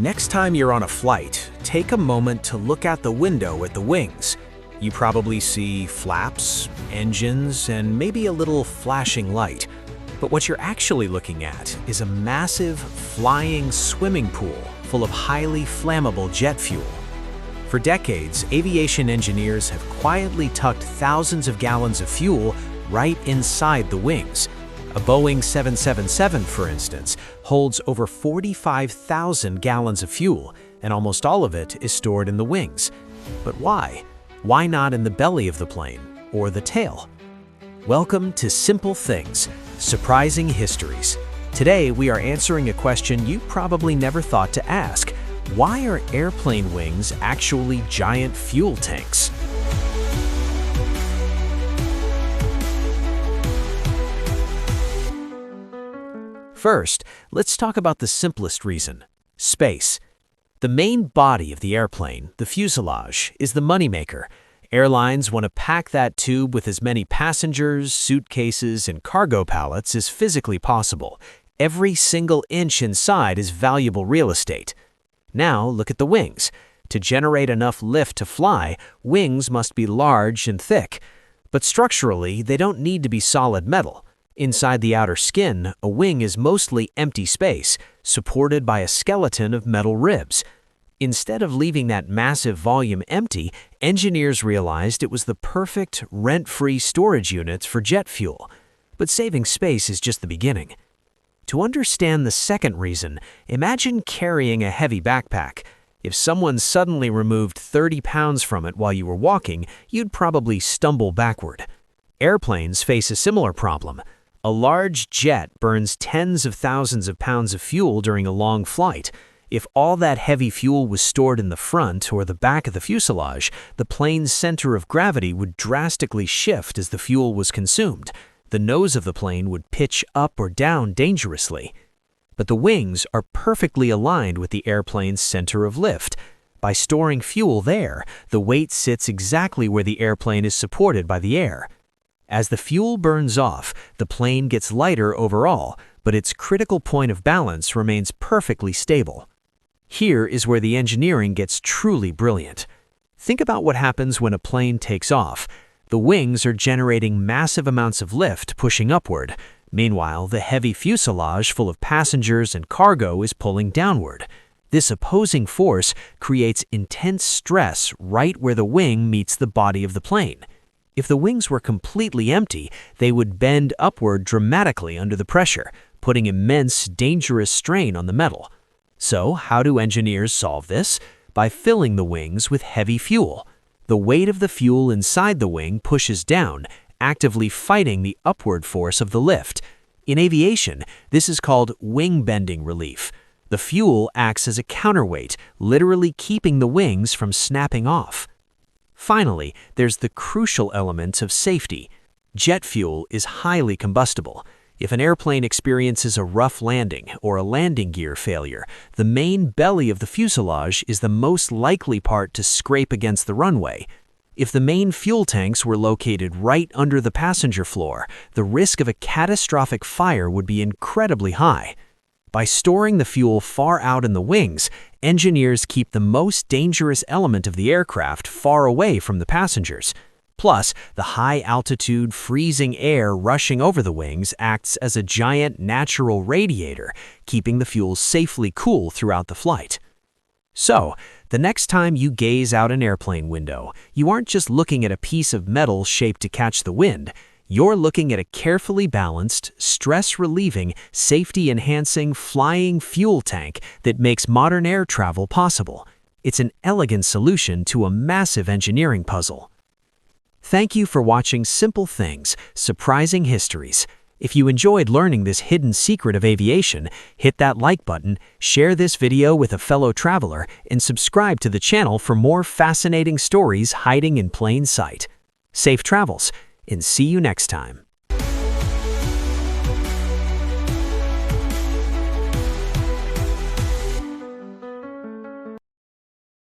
Next time you're on a flight, take a moment to look out the window at the wings. You probably see flaps, engines, and maybe a little flashing light. But what you're actually looking at is a massive, flying swimming pool full of highly flammable jet fuel. For decades, aviation engineers have quietly tucked thousands of gallons of fuel right inside the wings. A Boeing 777, for instance, holds over 45,000 gallons of fuel, and almost all of it is stored in the wings. But why? Why not in the belly of the plane or the tail? Welcome to Simple Things Surprising Histories. Today, we are answering a question you probably never thought to ask. Why are airplane wings actually giant fuel tanks? First, let's talk about the simplest reason: space. The main body of the airplane, the fuselage, is the moneymaker. Airlines want to pack that tube with as many passengers, suitcases, and cargo pallets as physically possible. Every single inch inside is valuable real estate. Now, look at the wings. To generate enough lift to fly, wings must be large and thick. But structurally, they don't need to be solid metal. Inside the outer skin, a wing is mostly empty space, supported by a skeleton of metal ribs. Instead of leaving that massive volume empty, engineers realized it was the perfect, rent-free storage units for jet fuel. But saving space is just the beginning. To understand the second reason, imagine carrying a heavy backpack. If someone suddenly removed 30 pounds from it while you were walking, you'd probably stumble backward. Airplanes face a similar problem. A large jet burns tens of thousands of pounds of fuel during a long flight. If all that heavy fuel was stored in the front or the back of the fuselage, the plane's center of gravity would drastically shift as the fuel was consumed. The nose of the plane would pitch up or down dangerously. But the wings are perfectly aligned with the airplane's center of lift. By storing fuel there, the weight sits exactly where the airplane is supported by the air. As the fuel burns off, the plane gets lighter overall, but its critical point of balance remains perfectly stable. Here is where the engineering gets truly brilliant. Think about what happens when a plane takes off. The wings are generating massive amounts of lift pushing upward. Meanwhile, the heavy fuselage full of passengers and cargo is pulling downward. This opposing force creates intense stress right where the wing meets the body of the plane. If the wings were completely empty, they would bend upward dramatically under the pressure, putting immense, dangerous strain on the metal. So, how do engineers solve this? By filling the wings with heavy fuel. The weight of the fuel inside the wing pushes down, actively fighting the upward force of the lift. In aviation, this is called wing bending relief. The fuel acts as a counterweight, literally keeping the wings from snapping off. Finally, there's the crucial element of safety. Jet fuel is highly combustible. If an airplane experiences a rough landing or a landing gear failure, the main belly of the fuselage is the most likely part to scrape against the runway. If the main fuel tanks were located right under the passenger floor, the risk of a catastrophic fire would be incredibly high. By storing the fuel far out in the wings, engineers keep the most dangerous element of the aircraft far away from the passengers. Plus, the high-altitude, freezing air rushing over the wings acts as a giant natural radiator, keeping the fuel safely cool throughout the flight. So, the next time you gaze out an airplane window, you aren't just looking at a piece of metal shaped to catch the wind. You're looking at a carefully balanced, stress-relieving, safety-enhancing flying fuel tank that makes modern air travel possible. It's an elegant solution to a massive engineering puzzle. Thank you for watching Simple Things Surprising Histories. If you enjoyed learning this hidden secret of aviation, hit that like button, share this video with a fellow traveler, and subscribe to the channel for more fascinating stories hiding in plain sight. Safe travels, and see you next time.